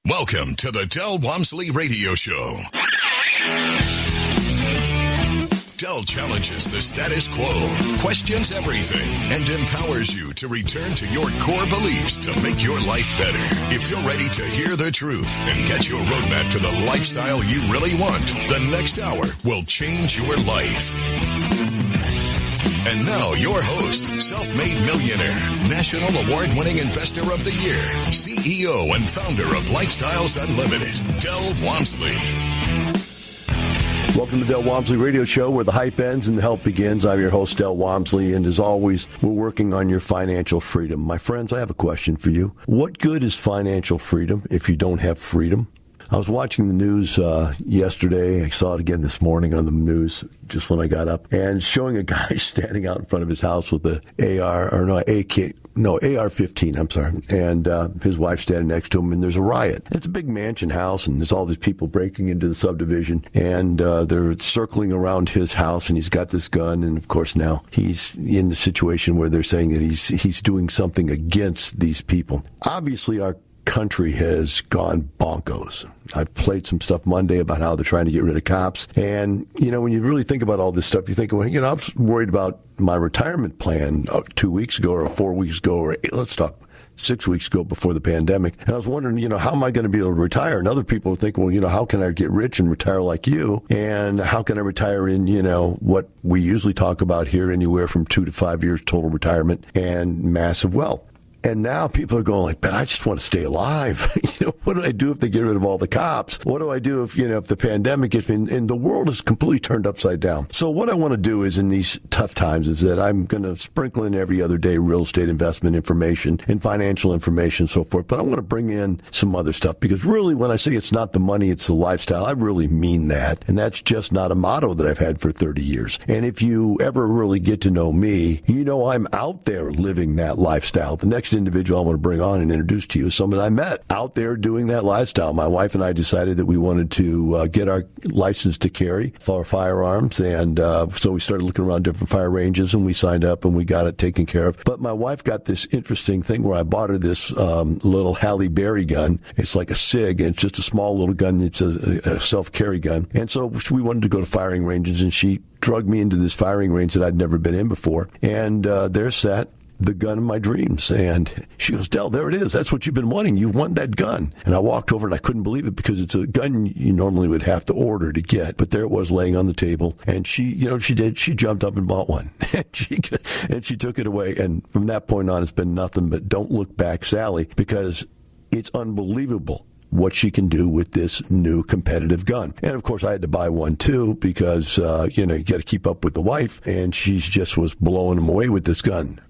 Welcome to the Del Walmsley Radio Show. Del challenges the status quo, questions everything, and empowers you to return to your core beliefs to make your life better. If you're ready to hear the truth and get your roadmap to the lifestyle you really want, the next hour will change your life. And now your host, self-made millionaire, national award-winning investor of the year, CEO and founder of Lifestyles Unlimited, Del Walmsley. Welcome to Del Walmsley Radio Show, where the hype ends and the help begins. I'm your host, Del Walmsley, and as always, we're working on your financial freedom. My friends, I have a question for you. What good is financial freedom if you don't have freedom? I was watching the news yesterday. I saw it again this morning on the news just when I got up, and showing a guy standing out in front of his house with the AR-15, I'm sorry, and his wife standing next to him, and there's a riot. It's a big mansion house, and there's all these people breaking into the subdivision, and they're circling around his house, and he's got this gun, and of course now he's in the situation where they're saying that he's doing something against these people. Obviously, our country has gone bonkos. I've played some stuff Monday about how they're trying to get rid of cops. And, you know, when you really think about all this stuff, you think, well, you know, I was worried about my retirement plan 2 weeks ago or 4 weeks ago, or let's talk 6 weeks ago before the pandemic. And I was wondering, you know, how am I going to be able to retire? And other people are thinking, well, you know, how can I get rich and retire like you? And how can I retire in, you know, what we usually talk about here, anywhere from 2 to 5 years total retirement and massive wealth. And now people are going like, but I just want to stay alive. You know, what do I do if they get rid of all the cops? What do I do if, you know, if the pandemic gets me, and the world is completely turned upside down. So what I want to do is in these tough times is that I'm going to sprinkle in every other day real estate investment information and financial information and so forth. But I want to bring in some other stuff because really when I say it's not the money, it's the lifestyle, I really mean that. And that's just not a motto that I've had for 30 years. And if you ever really get to know me, you know I'm out there living that lifestyle. The next individual I want to bring on and introduce to you is someone I met out there doing that lifestyle. My wife and I decided that we wanted to get our license to carry for firearms, and so we started looking around different fire ranges, and we signed up and we got it taken care of. But my wife got this interesting thing where I bought her this little Halle Berry gun. It's like a SIG, and it's just a small little gun. It's a self-carry gun. And so we wanted to go to firing ranges, and she drugged me into this firing range that I'd never been in before. And there sat the gun of my dreams. And she goes, Del, there it is. That's what you've been wanting. You want that gun. And I walked over and I couldn't believe it because it's a gun you normally would have to order to get. But there it was laying on the table. And she, you know, she jumped up and bought one. and she took it away. And from that point on, it's been nothing but don't look back, Sally, because it's unbelievable what she can do with this new competitive gun. And of course I had to buy one too because, you know, you got to keep up with the wife, and she just was blowing them away with this gun.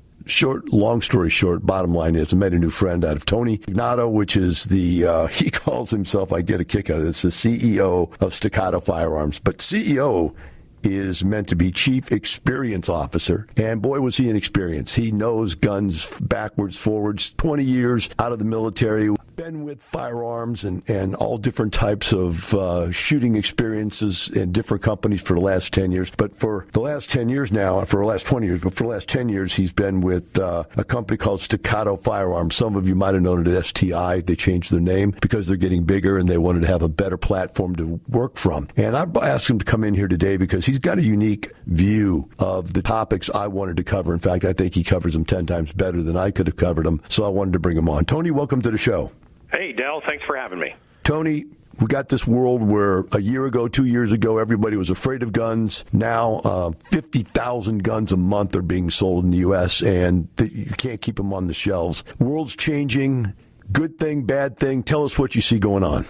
Long story short, bottom line is I met a new friend out of Tony Pignato, which is he calls himself, I get a kick out of this, the CEO of Staccato Firearms. But CEO is meant to be Chief Experience Officer. And boy, was he an experience. He knows guns backwards, forwards, 20 years out of the military, been with firearms and all different types of shooting experiences in different companies for the last 10 years. But for the last 10 years now, for the last 20 years, but for the last 10 years, he's been with a company called Staccato Firearms. Some of you might have known it as STI. They changed their name because they're getting bigger and they wanted to have a better platform to work from. And I asked him to come in here today because he's got a unique view of the topics I wanted to cover. In fact, I think he covers them 10 times better than I could have covered them. So I wanted to bring him on. Tony, welcome to the show. Hey, Del, thanks for having me. Tony, we got this world where a year ago, 2 years ago, everybody was afraid of guns. Now, 50,000 guns a month are being sold in the U.S., and you can't keep them on the shelves. World's changing. Good thing, bad thing. Tell us what you see going on.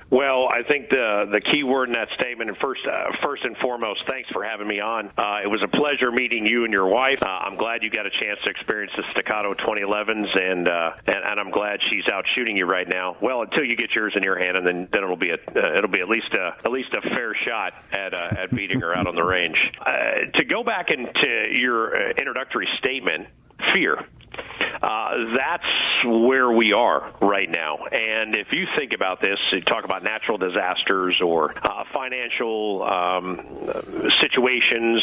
Well, I think the key word in that statement, and first and foremost, thanks for having me on. It was a pleasure meeting you and your wife. I'm glad you got a chance to experience the Staccato 2011s, and I'm glad she's out shooting you right now. Well, until you get yours in your hand, and then it'll be at least a fair shot at beating her out on the range. To go back into your introductory statement, fear. That's where we are right now. And if you think about this, you talk about natural disasters or financial situations,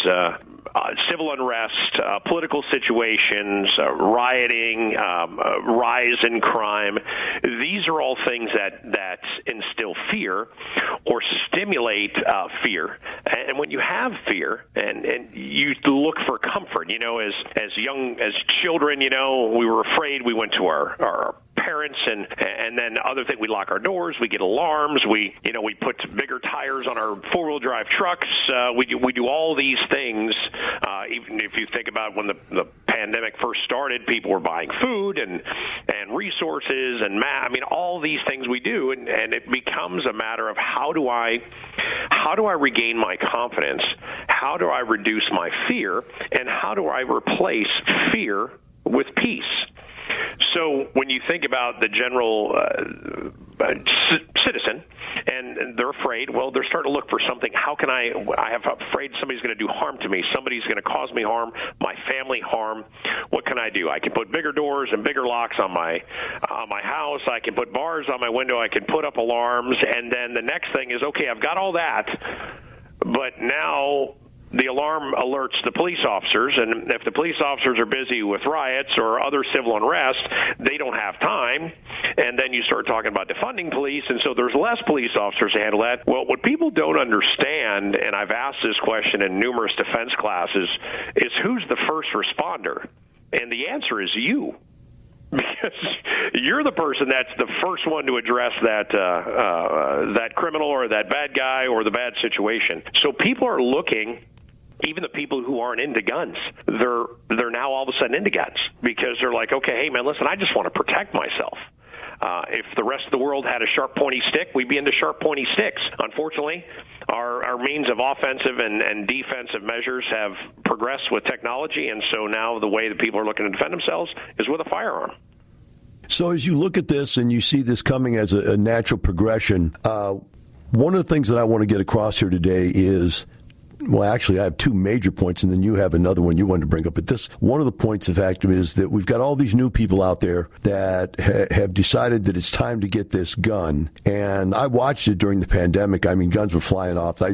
civil unrest, political situations, rioting, rise in crime. These are all things that instill fear or stimulate fear. And when you have fear and you look for comfort, as children, we were afraid. We went to our parents and then other thing, we lock our doors, we get alarms, we put bigger tires on our four-wheel drive trucks, we do all these things. Even if you think about when the pandemic first started, people were buying food and resources and all these things we do, and it becomes a matter of how do I regain my confidence, how do I reduce my fear, and how do I replace fear with peace. So when you think about the general citizen and they're afraid, well, they're starting to look for something. How can I'm afraid somebody's going to do harm to me. Somebody's going to cause me harm, my family harm. What can I do? I can put bigger doors and bigger locks on my house. I can put bars on my window. I can put up alarms. And then the next thing is, okay, I've got all that, but now the alarm alerts the police officers, and if the police officers are busy with riots or other civil unrest, they don't have time, and then you start talking about defunding police, and so there's less police officers to handle that. Well, what people don't understand, and I've asked this question in numerous defense classes, is who's the first responder? And the answer is you. Because you're the person that's the first one to address that criminal or that bad guy or the bad situation. So people are looking. Even the people who aren't into guns, they're now all of a sudden into guns because they're like, okay, hey man, listen, I just want to protect myself. If the rest of the world had a sharp, pointy stick, we'd be into sharp, pointy sticks. Unfortunately, our means of offensive and defensive measures have progressed with technology, and so now the way that people are looking to defend themselves is with a firearm. So as you look at this and you see this coming as a natural progression, one of the things that I want to get across here today is, well, actually, I have two major points, and then you have another one you wanted to bring up. But one of the points of fact is that we've got all these new people out there that have decided that it's time to get this gun. And I watched it during the pandemic. I mean, guns were flying off. I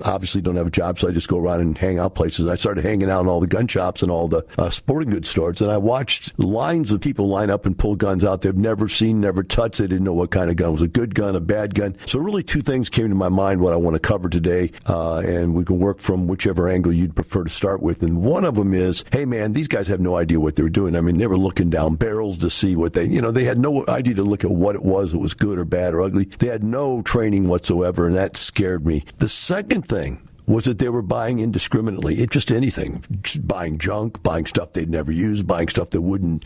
obviously don't have a job, so I just go around and hang out places. I started hanging out in all the gun shops and all the sporting goods stores, and I watched lines of people line up and pull guns out they've never seen, never touched. They didn't know what kind of gun. It was a good gun, a bad gun. So really two things came to my mind what I want to cover today, and we can work from whichever angle you'd prefer to start with. And one of them is, hey man, these guys have no idea what they were doing. I mean, they were looking down barrels to see what they had no idea to look at what it was good or bad or ugly. They had no training whatsoever, and that scared me. The second thing was that they were buying indiscriminately. It's just anything. Just buying junk, buying stuff they'd never used, buying stuff that wouldn't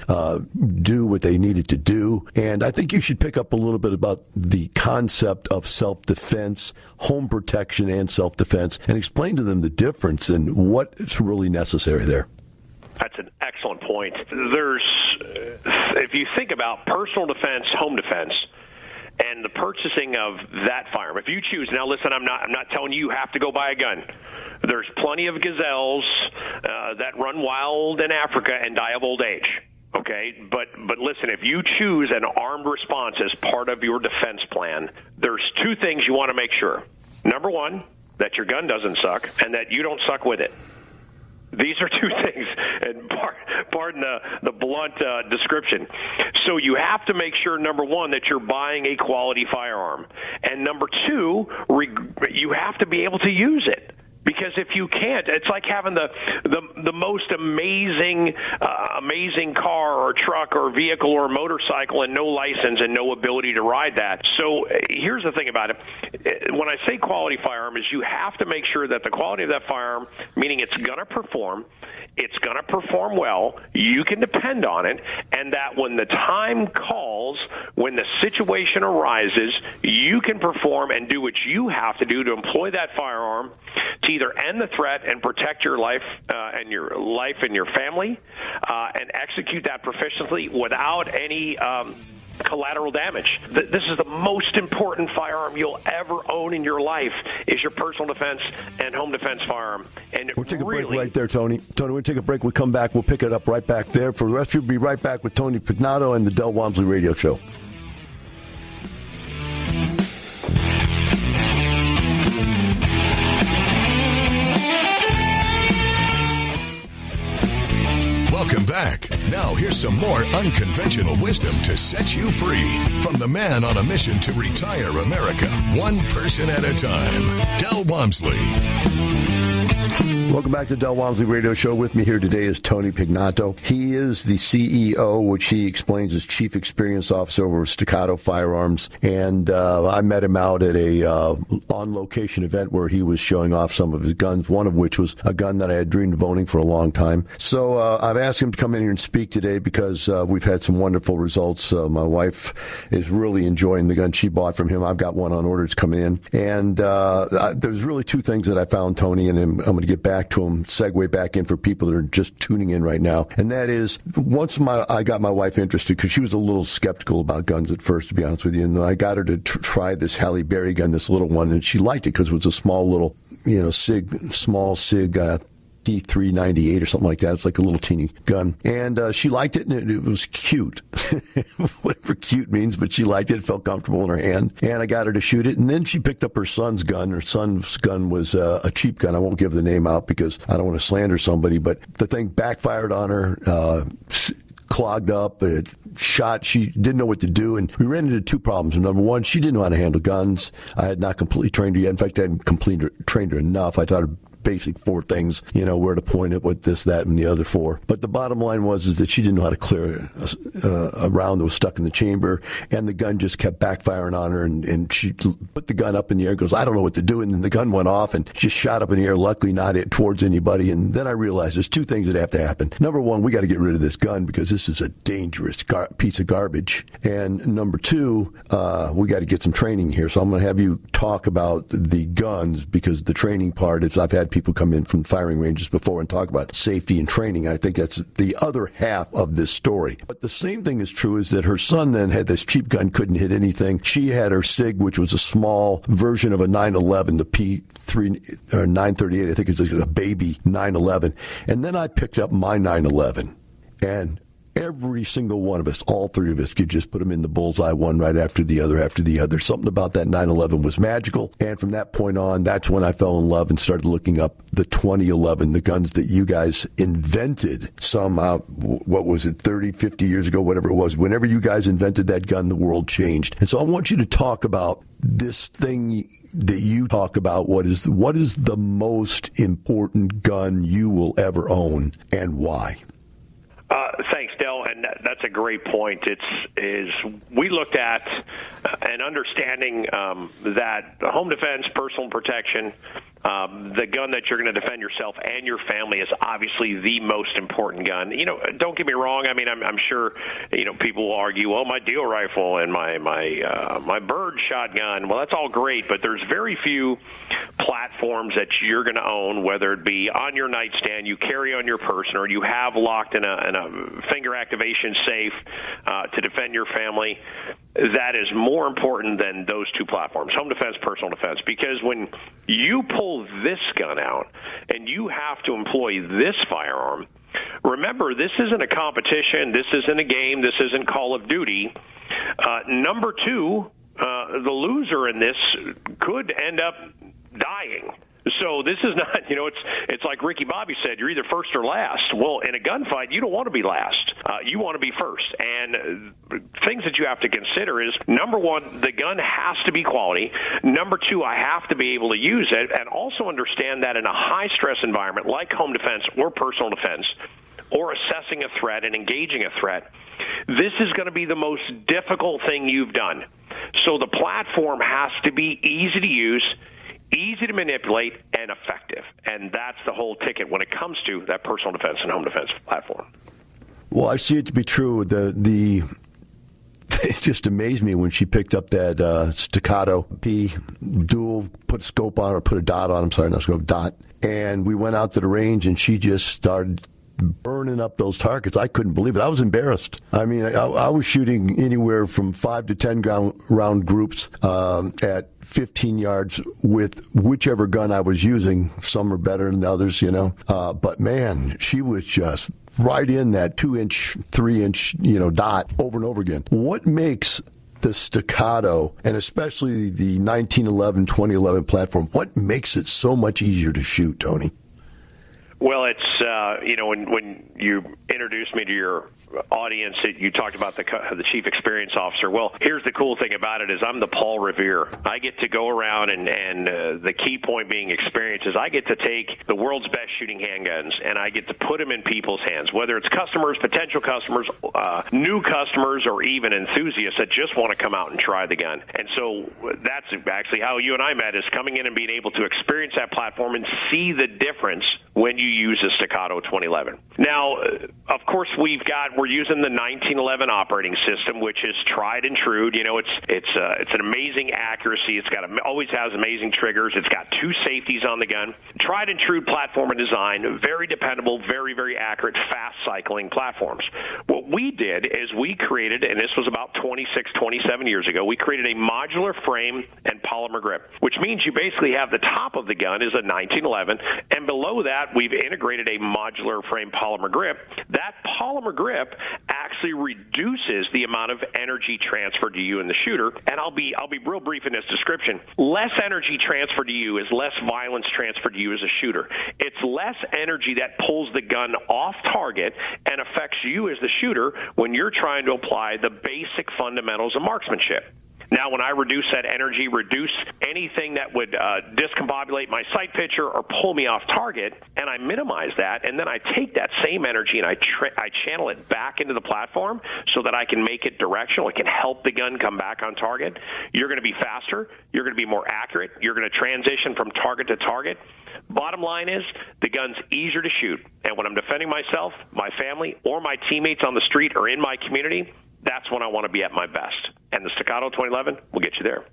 do what they needed to do. And I think you should pick up a little bit about the concept of self-defense, home protection and self-defense, and explain to them the difference and what's really necessary there. That's an excellent point. If you think about personal defense, home defense, and the purchasing of that firearm, if you choose, now listen, I'm not telling you have to go buy a gun. There's plenty of gazelles that run wild in Africa and die of old age. Okay, but listen, if you choose an armed response as part of your defense plan, there's two things you want to make sure. Number one, that your gun doesn't suck, and that you don't suck with it. These are two things, and pardon the blunt description. So you have to make sure, number one, that you're buying a quality firearm. And number two, you have to be able to use it. Because if you can't, it's like having the most amazing car or truck or vehicle or motorcycle and no license and no ability to ride that. So here's the thing about it. When I say quality firearm, is you have to make sure that the quality of that firearm, meaning it's going to perform well, you can depend on it, and that when the time calls, when the situation arises, you can perform and do what you have to do to employ that firearm to either end the threat and protect your life and your family, and execute that proficiently without any collateral damage. This is the most important firearm you'll ever own in your life, is your personal defense and home defense firearm. And we'll take a break right there, Tony. Tony, we'll take a break. We'll come back. We'll pick it up right back there. For the rest of you, we'll be right back with Tony Pignato and the Del Walmsley Radio Show. back. Now here's some more unconventional wisdom to set you free from the man on a mission to retire America, one person at a time, Del Walmsley. Welcome back to Del Walmsley Radio Show. With me here today is Tony Pignato. He is the CEO, which he explains as Chief Experience Officer over Staccato Firearms. And I met him out at a on-location event where he was showing off some of his guns, one of which was a gun that I had dreamed of owning for a long time. So I've asked him to come in here and speak today because we've had some wonderful results. My wife is really enjoying the gun she bought from him. I've got one on order. It's coming in. And there's really two things that I found, Tony, and I'm going to get back to them, segue back in for people that are just tuning in right now. And that is, once I got my wife interested, because she was a little skeptical about guns at first, to be honest with you, and I got her to try this Halle Berry gun, this little one, and she liked it because it was a small little, small SIG D398 or something like that. It's like a little teeny gun. And she liked it, and it was cute. Whatever cute means, but she liked it. It felt comfortable in her hand. And I got her to shoot it. And then she picked up her son's gun. Her son's gun was a cheap gun. I won't give the name out because I don't want to slander somebody, but the thing backfired on her, clogged up, it shot. She didn't know what to do, and we ran into two problems. Number one, she didn't know how to handle guns. I had not completely trained her yet. In fact, I hadn't completely trained her enough. I taught her basic four things, where to point it, what this, that, and the other four. But the bottom line is that she didn't know how to clear a round that was stuck in the chamber, and the gun just kept backfiring on her, and she put the gun up in the air, goes, I don't know what to do, and then the gun went off and just shot up in the air, luckily not hit towards anybody. And then I realized there's two things that have to happen. Number one, we got to get rid of this gun because this is a dangerous piece of garbage. And number two, we got to get some training here. So I'm going to have you talk about the guns, because the training part is, I've had people come in from firing ranges before and talk about safety and training. I think that's the other half of this story. But the same thing is true is that her son then had this cheap gun, couldn't hit anything. She had her SIG, which was a small version of a 911, the P3 or 938. I think it's a baby 911. And then I picked up my 911, and every single one of us, all three of us, could just put them in the bullseye, one right after the other. Something about that 911 was magical. And from that point on, that's when I fell in love and started looking up the 2011, the guns that you guys invented somehow, what was it, 30, 50 years ago, whatever it was. Whenever you guys invented that gun, the world changed. And so I want you to talk about this thing that you talk about. What is the most important gun you will ever own, and why? Thanks, Del, and that's a great point. We looked at an understanding that home defense, personal protection, the gun that you're going to defend yourself and your family is obviously the most important gun. Don't get me wrong. I mean, I'm sure people will argue, well, my deal rifle and my bird shotgun. Well, that's all great, but there's very few platforms that you're going to own, whether it be on your nightstand, you carry on your person, or you have locked in a finger activation safe to defend your family. That is more important than those two platforms, home defense, personal defense, because when you pull this gun out and you have to employ this firearm, remember, this isn't a competition, this isn't a game, this isn't Call of Duty. Number two, the loser in this could end up dying. So this is not, it's like Ricky Bobby said, you're either first or last. Well, in a gunfight, you don't want to be last. You want to be first. And things that you have to consider is, number one, the gun has to be quality. Number two, I have to be able to use it, and also understand that in a high-stress environment like home defense or personal defense, or assessing a threat and engaging a threat, this is going to be the most difficult thing you've done. So the platform has to be easy to use, easy to manipulate, and effective. And that's the whole ticket when it comes to that personal defense and home defense platform. Well, I see it to be true. It just amazed me when she picked up that Staccato P dual, put a scope on, or put a dot on, I'm sorry, not scope, dot. And we went out to the range, and she just started burning up those targets. I couldn't believe it. I was embarrassed. I mean, I was shooting anywhere from 5 to 10 round groups at 15 yards with whichever gun I was using. Some are better than others, But man, she was just right in that 2-inch, 3-inch, dot over and over again. What makes the Staccato, and especially the 1911, 2011 platform, what makes it so much easier to shoot, Tony? Well, it's, when you introduced me to your audience, you talked about the chief experience officer. Well, here's the cool thing about it is I'm the Paul Revere. I get to go around and the key point being experience is I get to take the world's best shooting handguns and I get to put them in people's hands, whether it's customers, potential customers, new customers, or even enthusiasts that just want to come out and try the gun. And so that's actually how you and I met, is coming in and being able to experience that platform and see the difference when you use a Staccato 2011. Now, of course, we're using the 1911 operating system, which is tried and true. It's an amazing accuracy. It's always has amazing triggers. It's got 2 safeties on the gun. Tried and true platform and design, very dependable, very, very accurate, fast cycling platforms. What we did is we created, and this was about 26, 27 years ago, we created a modular frame and polymer grip, which means you basically have the top of the gun is a 1911, and below that we've integrated a modular frame polymer grip. That polymer grip actually reduces the amount of energy transferred to you and the shooter, and I'll be real brief in this description. Less energy transferred to you is less violence transferred to you as a shooter. It's less energy that pulls the gun off target and affects you as the shooter when you're trying to apply the basic fundamentals of marksmanship. Now, when I reduce that energy, reduce anything that would discombobulate my sight picture or pull me off target, and I minimize that, and then I take that same energy and I channel it back into the platform so that I can make it directional. It can help the gun come back on target. You're going to be faster. You're going to be more accurate. You're going to transition from target to target. Bottom line is the gun's easier to shoot. And when I'm defending myself, my family, or my teammates on the street or in my community, that's when I want to be at my best. And the Staccato 2011 will get you there.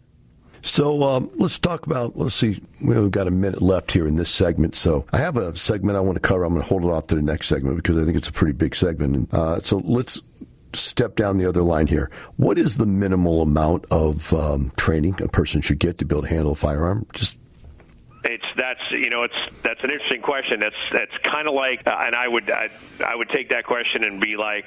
So let's talk about, let's see, we've got a minute left here in this segment. So I have a segment I want to cover. I'm going to hold it off to the next segment because I think it's a pretty big segment. So let's step down the other line here. What is the minimal amount of training a person should get to be able to handle a firearm? That's an interesting question. That's kind of like, and I would take that question and be like,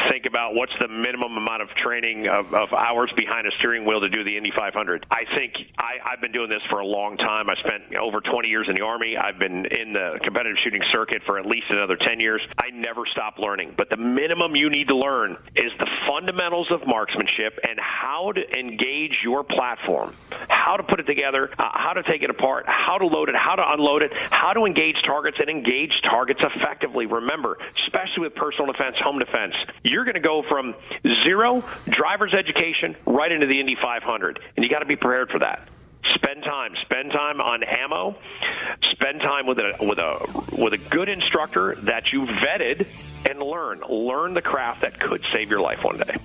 think about what's the minimum amount of training of hours behind a steering wheel to do the Indy 500. I think I've been doing this for a long time. I spent over 20 years in the Army. I've been in the competitive shooting circuit for at least another 10 years. I never stop learning. But the minimum you need to learn is the fundamentals of marksmanship and how to engage your platform, how to put it together, how to take it apart, how to load it, how to unload it, how to engage targets and engage targets effectively. Remember, especially with personal defense, home defense, you're going to go from zero driver's education right into the Indy 500, and you got to be prepared for that. Spend time on ammo. Spend time with a good instructor that you vetted, and learn the craft that could save your life one day.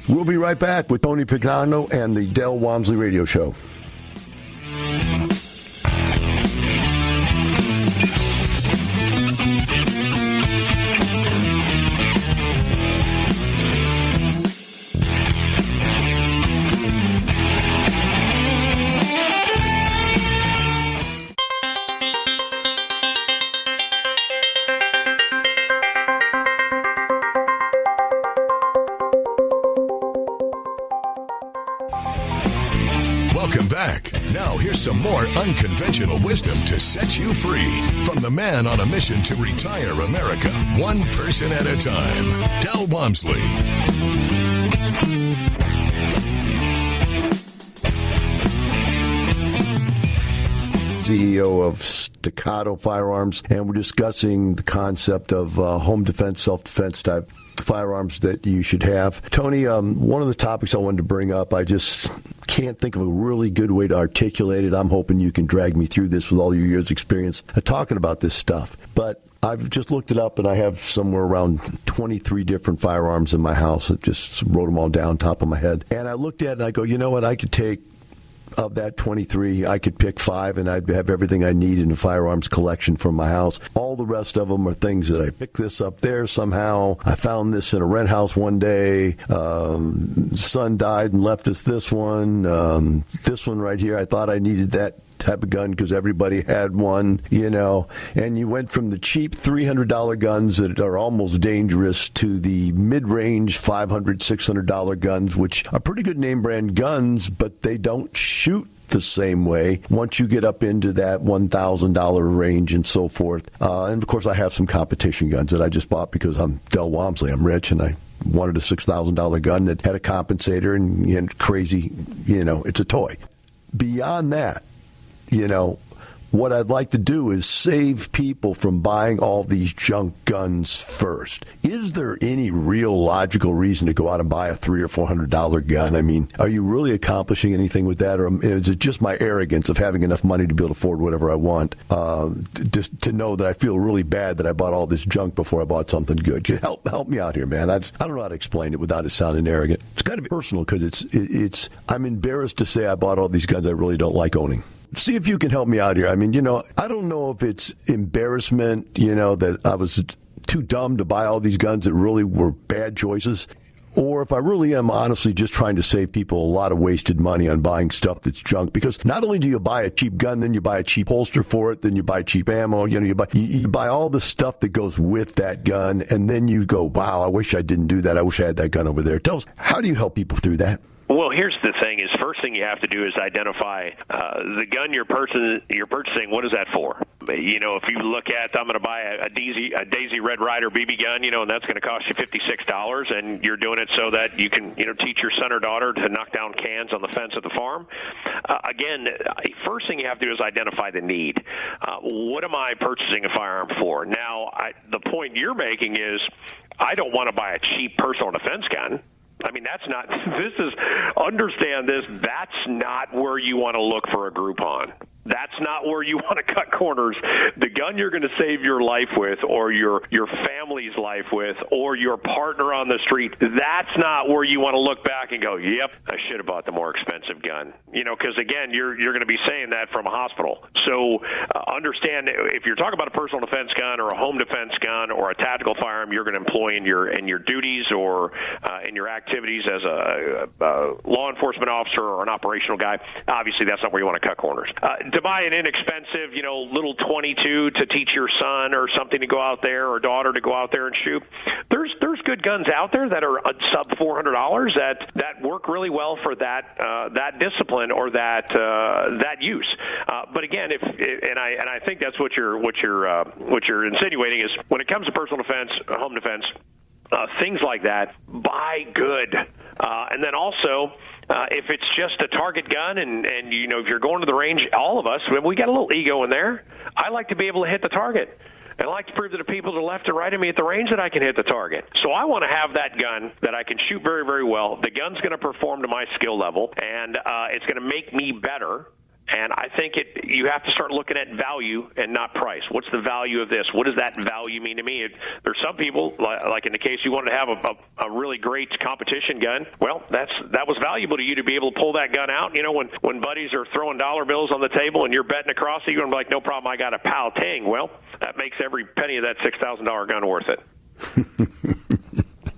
We'll be right back with Tony Pignato and the Del Walmsley Radio Show. Welcome back. Now here's some more unconventional wisdom to set you free from the man on a mission to retire America, one person at a time, Del Walmsley. CEO of Staccato Firearms, and we're discussing the concept of home defense, self-defense type firearms that you should have. Tony, one of the topics I wanted to bring up, I just can't think of a really good way to articulate it. I'm hoping you can drag me through this with all your years' experience talking about this stuff. But I've just looked it up, and I have somewhere around 23 different firearms in my house. I just wrote them all down top of my head. And I looked at it, and I go, you know what, I could take of that 23, I could pick 5, and I'd have everything I need in a firearms collection from my house. All the rest of them are things that I picked this up there somehow. I found this in a rent house one day. Son died and left us this one. This one right here, I thought I needed that type of gun because everybody had one, you know, and you went from the cheap $300 guns that are almost dangerous to the mid-range $500, $600 guns, which are pretty good name brand guns, but they don't shoot the same way. Once you get up into that $1,000 range and so forth, and of course I have some competition guns that I just bought because I'm Del Walmsley. I'm rich and I wanted a $6,000 gun that had a compensator and crazy, it's a toy. Beyond that, what I'd like to do is save people from buying all these junk guns first. Is there any real logical reason to go out and buy a $300 or $400 gun? I mean, are you really accomplishing anything with that, or is it just my arrogance of having enough money to be able to afford whatever I want? Just to know that I feel really bad that I bought all this junk before I bought something good. Help me out here, man. I don't know how to explain it without it sounding arrogant. It's kind of personal because I'm embarrassed to say I bought all these guns I really don't like owning. See if you can help me out here. I mean, I don't know if it's embarrassment, that I was too dumb to buy all these guns that really were bad choices, or if I really am honestly just trying to save people a lot of wasted money on buying stuff that's junk. Because not only do you buy a cheap gun, then you buy a cheap holster for it, then you buy cheap ammo, you buy all the stuff that goes with that gun, and then you go, wow, I wish I didn't do that. I wish I had that gun over there. Tell us, how do you help people through that? Well, here's the thing: is first thing you have to do is identify the gun you're purchasing. What is that for? If you look at, I'm going to buy a Daisy Red Ryder BB gun, and that's going to cost you $56, and you're doing it so that you can, teach your son or daughter to knock down cans on the fence at the farm. Again, first thing you have to do is identify the need. What am I purchasing a firearm for? Now, the point you're making is, I don't want to buy a cheap personal defense gun. I mean, understand this, that's not where you want to look for a Groupon. That's not where you want to cut corners. The gun you're going to save your life with, or your family's life with, or your partner on the street, that's not where you want to look back and go, yep, I should have bought the more expensive gun. Because again, you're going to be saying that from a hospital. So understand, if you're talking about a personal defense gun or a home defense gun or a tactical firearm you're going to employ in your duties or in your activities as a law enforcement officer or an operational guy, obviously that's not where you want to cut corners. To buy an inexpensive, little .22 to teach your son or something to go out there, or daughter to go out there and shoot, there's good guns out there that are sub $400 that work really well for that discipline or that use. But again, I think that's what you're insinuating is, when it comes to personal defense, home defense, things like that, buy good. And then also, if it's just a target gun and if you're going to the range, all of us, we got a little ego in there. I like to be able to hit the target. And I like to prove to the people to the left and right of me at the range that I can hit the target. So I want to have that gun that I can shoot very, very well. The gun's going to perform to my skill level, and it's going to make me better. And I think you have to start looking at value and not price. What's the value of this? What does that value mean to me? There's some people, like in the case you wanted to have a really great competition gun. Well, that was valuable to you to be able to pull that gun out. When buddies are throwing dollar bills on the table and you're betting across it, you're going to be like, no problem, I got a pow ting. Well, that makes every penny of that $6,000 gun worth it.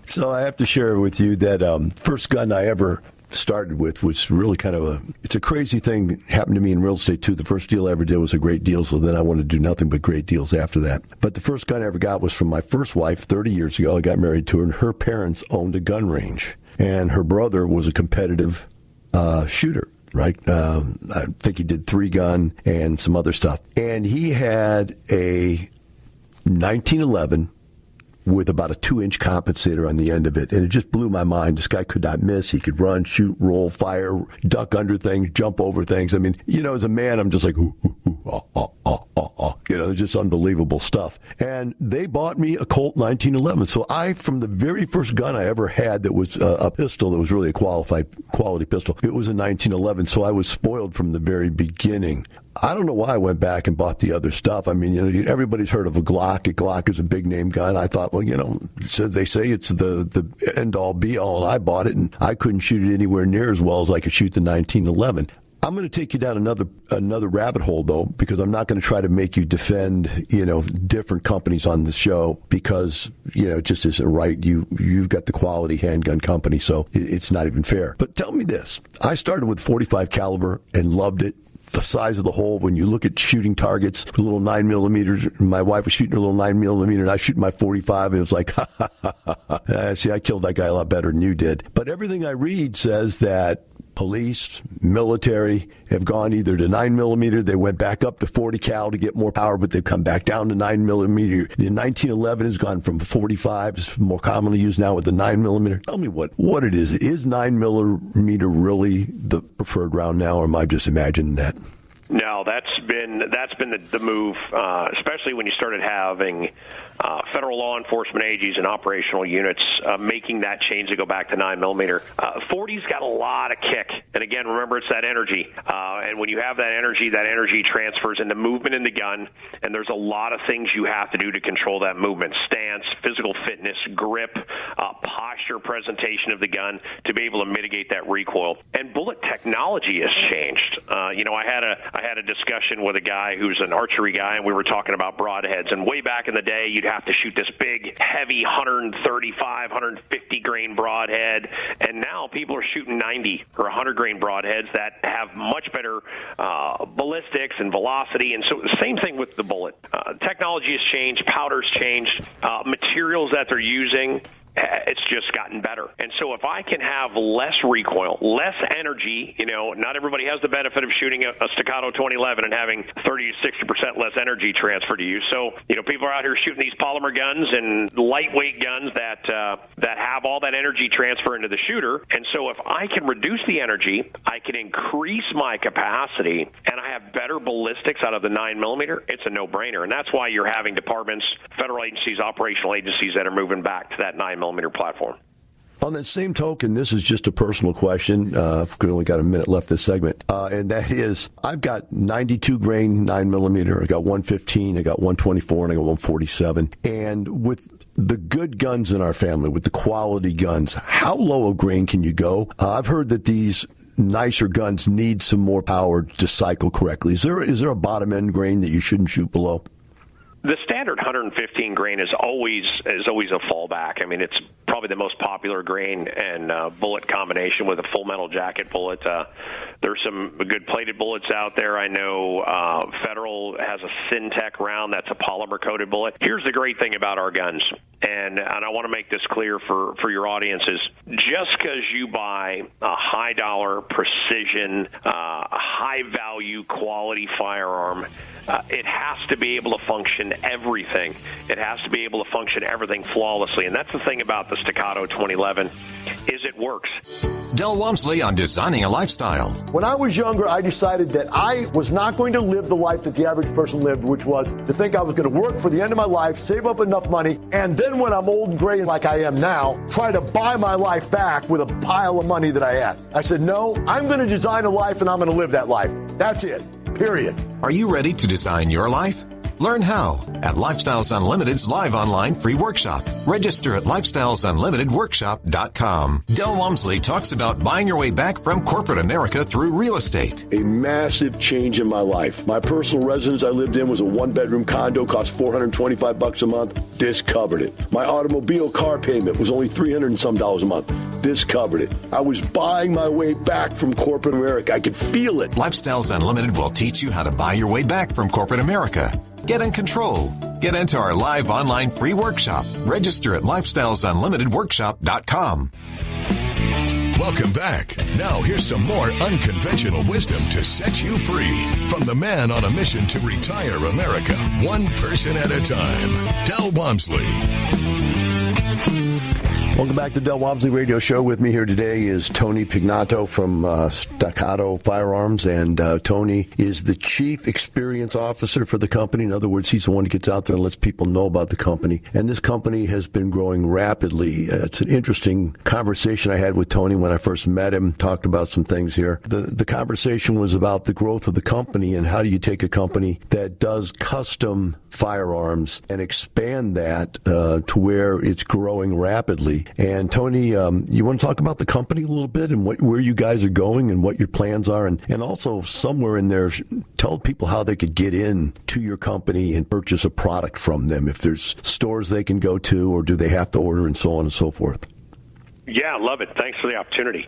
So I have to share with you that first gun I ever started with was really kind of it's a crazy thing. Happened to me in real estate too. The first deal I ever did was a great deal, so then I wanted to do nothing but great deals after that. But the first gun I ever got was from my first wife 30 years ago. I got married to her, and her parents owned a gun range, and her brother was a competitive shooter. Right? I think he did 3-gun and some other stuff. And he had a 1911 with about a 2-inch compensator on the end of it. And it just blew my mind. This guy could not miss. He could run, shoot, roll, fire, duck under things, jump over things. I mean, as a man, I'm just like, ooh, ooh, ooh, oh, oh, oh, oh, oh. Just unbelievable stuff. And they bought me a Colt 1911. So from the very first gun I ever had that was a pistol that was really a quality pistol, it was a 1911. So I was spoiled from the very beginning. I don't know why I went back and bought the other stuff. I mean, everybody's heard of a Glock. A Glock is a big name gun. I thought, well, so they say it's the end all be all, and I bought it, and I couldn't shoot it anywhere near as well as I could shoot the 1911. I'm going to take you down another rabbit hole, though, because I'm not going to try to make you defend, different companies on the show, because, it just isn't right. You've got the quality handgun company, so it's not even fair. But tell me this. I started with 45 caliber and loved it. The size of the hole, when you look at shooting targets, a little 9mm, my wife was shooting a little 9mm, and I was shooting my 45, and it was like, ha, ha, ha, ha. See, I killed that guy a lot better than you did. But everything I read says that police, military have gone either to 9mm. They went back up to 40 cal to get more power, but they've come back down to 9mm. The 1911 has gone from 45. It's more commonly used now with the 9mm. Tell me what it is. Is 9mm really the preferred round now, or am I just imagining that? No, that's been the move, especially when you started having federal law enforcement agencies and operational units making that change to go back to 9mm. 40's got a lot of kick, and again, remember it's that energy. And when you have that energy transfers into movement in the gun, and there's a lot of things you have to do to control that movement: stance, physical fitness, grip, posture, presentation of the gun to be able to mitigate that recoil. And bullet technology has changed. I had a discussion with a guy who's an archery guy, and we were talking about broadheads. And way back in the day, you'd have to shoot this big, heavy 135, 150 grain broadhead. And now people are shooting 90 or 100 grain broadheads that have much better ballistics and velocity. And so the same thing with the bullet. Technology has changed, powder's changed, materials that they're using. It's just gotten better. And so if I can have less recoil, less energy, not everybody has the benefit of shooting a Staccato 2011 and having 30 to 60% less energy transfer to you. So, people are out here shooting these polymer guns and lightweight guns that have all that energy transfer into the shooter. And so if I can reduce the energy, I can increase my capacity, and I have better ballistics out of the 9mm, it's a no-brainer. And that's why you're having departments, federal agencies, operational agencies that are moving back to that 9mm platform. On that same token, this is just a personal question. I've only got a minute left this segment. And that is, I've got 92 grain 9mm, I got 115, I got 124, and I got 147. And with the good guns in our family, with the quality guns, how low a grain can you go? I've heard that these nicer guns need some more power to cycle correctly. Is there a bottom end grain that you shouldn't shoot below? The standard 115 grain is always a fallback. I mean, it's probably the most popular grain and bullet combination with a full metal jacket bullet. There's some good plated bullets out there. I know Federal has a Syntech round that's a polymer coated bullet. Here's the great thing about our guns, and I want to make this clear for your audiences. Just because you buy a high dollar, precision, high value, quality firearm, it has to be able to function everything. It has to be able to function everything flawlessly. And that's the thing about the Staccato 2011 is it works. Del Walmsley on designing a lifestyle. When I was younger, I decided that I was not going to live the life that the average person lived, which was to think I was going to work for the end of my life, save up enough money, and then when I'm old and gray like I am now, try to buy my life back with a pile of money that I had. I said, no, I'm going to design a life and I'm going to live that life. That's it. Period. Are you ready to design your life? Learn how at Lifestyles Unlimited's live online free workshop. Register at lifestylesunlimitedworkshop.com. Del Walmsley talks about buying your way back from corporate America through real estate. A massive change in my life. My personal residence I lived in was a one-bedroom condo, cost $425 a month. This covered it. My automobile car payment was only $300 and some a month. This covered it. I was buying my way back from corporate America. I could feel it. Lifestyles Unlimited will teach you how to buy your way back from corporate America. Get in control. Get into our live online free workshop. Register at lifestylesunlimitedworkshop.com. Welcome back. Now here's some more unconventional wisdom to set you free. From the man on a mission to retire America, one person at a time, Del Walmsley. Welcome back to Del Walmsley Radio Show. With me here today is Tony Pignato from Staccato Firearms, and Tony is the Chief Experience Officer for the company. In other words, he's the one who gets out there and lets people know about the company. And this company has been growing rapidly. It's an interesting conversation I had with Tony when I first met him, talked about some things here. The conversation was about the growth of the company and how do you take a company that does custom firearms and expand that to where it's growing rapidly. And Tony, you want to talk about the company a little bit and where you guys are going and what your plans are, and also somewhere in there, tell people how they could get in to your company and purchase a product from them, if there's stores they can go to, or do they have to order, and so on and so forth. Yeah, love it. Thanks for the opportunity.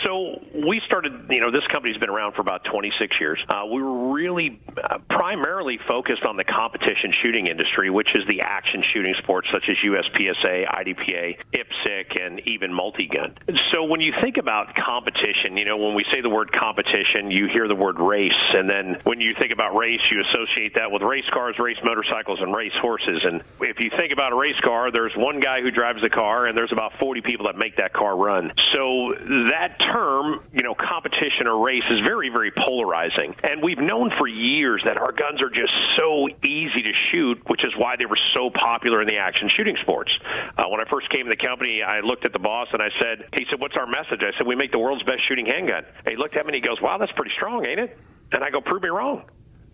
So we started, this company's been around for about 26 years. We were really primarily focused on the competition shooting industry, which is the action shooting sports such as USPSA, IDPA, IPSC, quick and even multi-gun. So when you think about competition, when we say the word competition, you hear the word race. And then when you think about race, you associate that with race cars, race motorcycles, and race horses. And if you think about a race car, there's one guy who drives the car, and there's about 40 people that make that car run. So that term, competition or race is very, very polarizing. And we've known for years that our guns are just so easy to shoot, which is why they were so popular in the action shooting sports. When I first came to the company, I looked at the boss and he said, what's our message? I said, we make the world's best shooting handgun. And he looked at me and he goes, wow, that's pretty strong, ain't it? And I go, prove me wrong.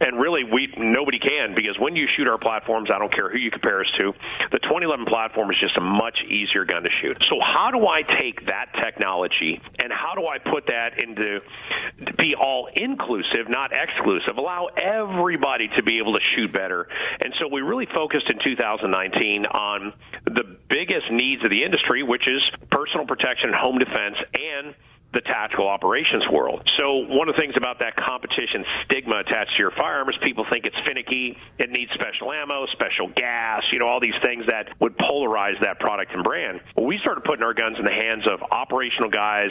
And really, nobody can, because when you shoot our platforms, I don't care who you compare us to, the 2011 platform is just a much easier gun to shoot. So how do I take that technology and how do I put that to be all-inclusive, not exclusive, allow everybody to be able to shoot better? And so we really focused in 2019 on the biggest needs of the industry, which is personal protection, home defense, and the tactical operations world. So one of the things about that competition stigma attached to your firearm is people think it's finicky, it needs special ammo, special gas, all these things that would polarize that product and brand. Well, we started putting our guns in the hands of operational guys,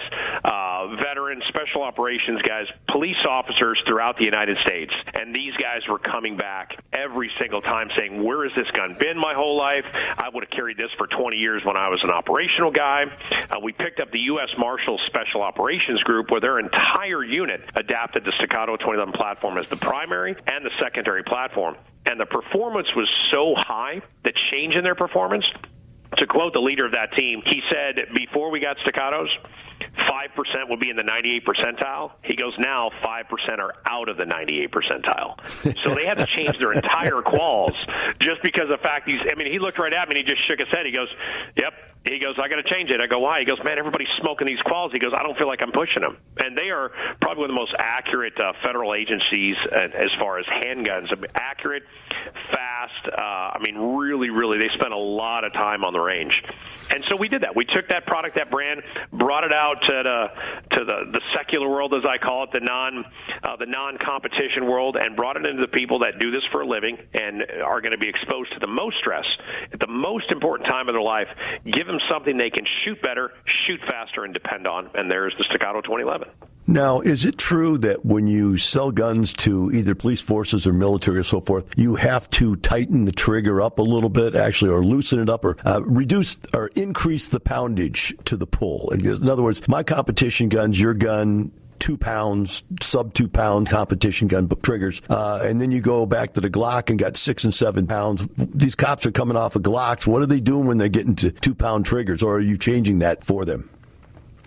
veterans, special operations guys, police officers throughout the United States. And these guys were coming back every single time saying, where has this gun been my whole life? I would have carried this for 20 years when I was an operational guy. We picked up the U.S. Marshals Special Operations Group, where their entire unit adapted the Staccato 2011 platform as the primary and the secondary platform. And the performance was so high, the change in their performance, to quote the leader of that team, he said, before we got Staccatos, 5% would be in the 98th percentile. He goes, now 5% are out of the 98th percentile. So they had to change their entire quals just because of the fact he looked right at me and he just shook his head. He goes, yep. He goes, I got to change it. I go, why? He goes, man, everybody's smoking these quals. He goes, I don't feel like I'm pushing them. And they are probably one of the most accurate federal agencies as far as handguns. Accurate, fast. Really, really, they spent a lot of time on the range. And so we did that. We took that product, that brand, brought it out to the secular world, as I call it, the non-competition world, and brought it into the people that do this for a living and are going to be exposed to the most stress at the most important time of their life. Give them something they can shoot better, shoot faster, and depend on. And there's the Staccato 2011. Now, is it true that when you sell guns to either police forces or military or so forth, you have to tighten the trigger up a little bit, actually, or loosen it up, or reduce or increase the poundage to the pull? In other words, my competition guns, your gun, 2 pounds, sub 2 pound competition gun triggers, and then you go back to the Glock and got 6 and 7 pounds. These cops are coming off of Glocks. What are they doing when they're getting to 2 pound triggers, or are you changing that for them?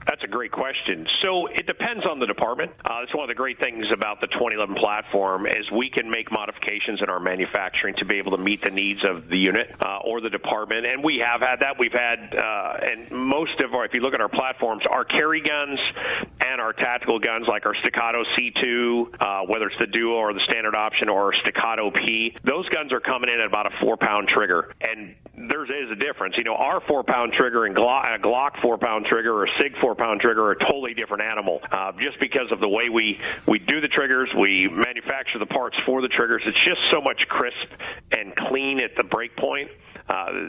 That's a great question. So it depends on the department. That's one of the great things about the 2011 platform is we can make modifications in our manufacturing to be able to meet the needs of the unit or the department. And we have had that. We've had, and most of our, if you look at our platforms, our carry guns and our tactical guns like our Staccato C2, whether it's the Duo or the standard option or Staccato P, those guns are coming in at about a 4 pound trigger. And there is a difference. Our 4 pound trigger and Glock 4 pound trigger or SIG 4 pound trigger are a totally different animal. Just because of the way we do the triggers, we manufacture the parts for the triggers. It's just so much crisp and clean at the break point.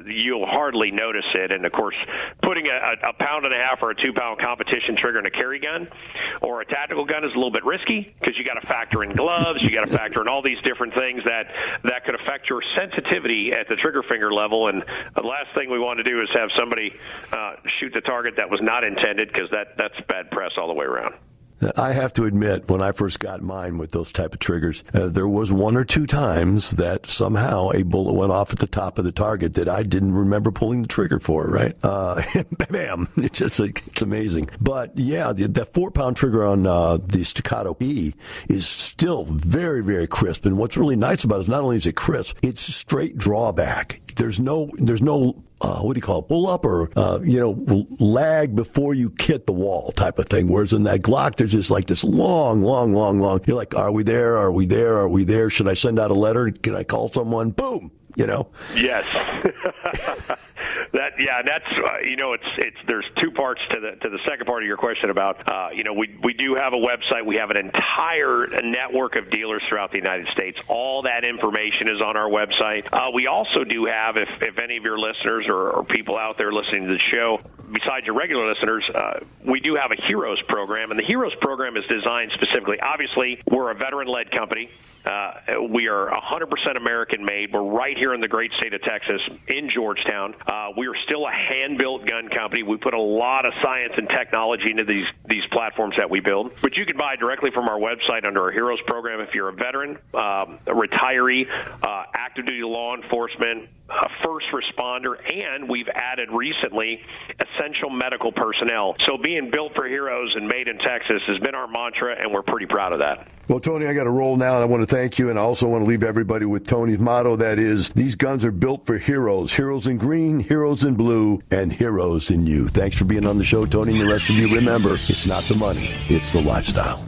You'll hardly notice it. And, of course, putting a pound and a half or a 2 pound competition trigger in a carry gun or a tactical gun is a little bit risky because you got to factor in gloves, you got to factor in all these different things that could affect your sensitivity at the trigger finger level. And the last thing we want to do is have somebody shoot the target that was not intended, because that's bad press all the way around. I have to admit, when I first got mine with those type of triggers, there was 1 or 2 times that somehow a bullet went off at the top of the target that I didn't remember pulling the trigger for, right? Bam! It's amazing. But yeah, that 4 pound trigger on the Staccato P is still very, very crisp. And what's really nice about it is not only is it crisp, it's straight drawback. There's no what do you call it, pull up or, lag before you hit the wall type of thing. Whereas in that Glock, there's just like this long. You're like, are we there? Are we there? Are we there? Should I send out a letter? Can I call someone? Boom. Yes. That's there's 2 parts to the second part of your question about we do have a website. We have an entire network of dealers throughout the United States. All that information is on our website. We also do have, if any of your listeners or people out there listening to the show, besides your regular listeners, we do have a Heroes program, and the Heroes program is designed specifically. Obviously, we're a veteran-led company. We are 100% American-made. We're right here in the great state of Texas, in Georgetown. We are still a hand-built gun company. We put a lot of science and technology into these platforms that we build. But you can buy directly from our website under our Heroes program if you're a veteran, a retiree, active-duty law enforcement, a first responder, and we've added recently essential medical personnel. So being built for heroes and made in Texas has been our mantra, and we're pretty proud of that. Well, Tony, I got to roll now, and I want to thank you, and I also want to leave everybody with Tony's motto, that is, these guns are built for heroes. Heroes in green, heroes in blue, and heroes in you. Thanks for being on the show, Tony, and the rest of you. Remember, it's not the money, it's the lifestyle.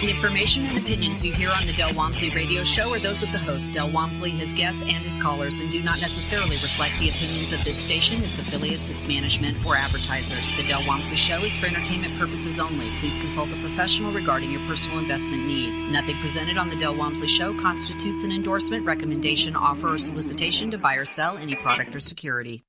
The information and opinions you hear on the Del Walmsley radio show are those of the host, Del Walmsley, his guests, and his callers, and do not necessarily reflect the opinions of this station, its affiliates, its management, or advertisers. The Del Walmsley show is for entertainment purposes only. Please consult a professional regarding your personal investment needs. Nothing presented on the Del Walmsley show constitutes an endorsement, recommendation, offer, or solicitation to buy or sell any product or security.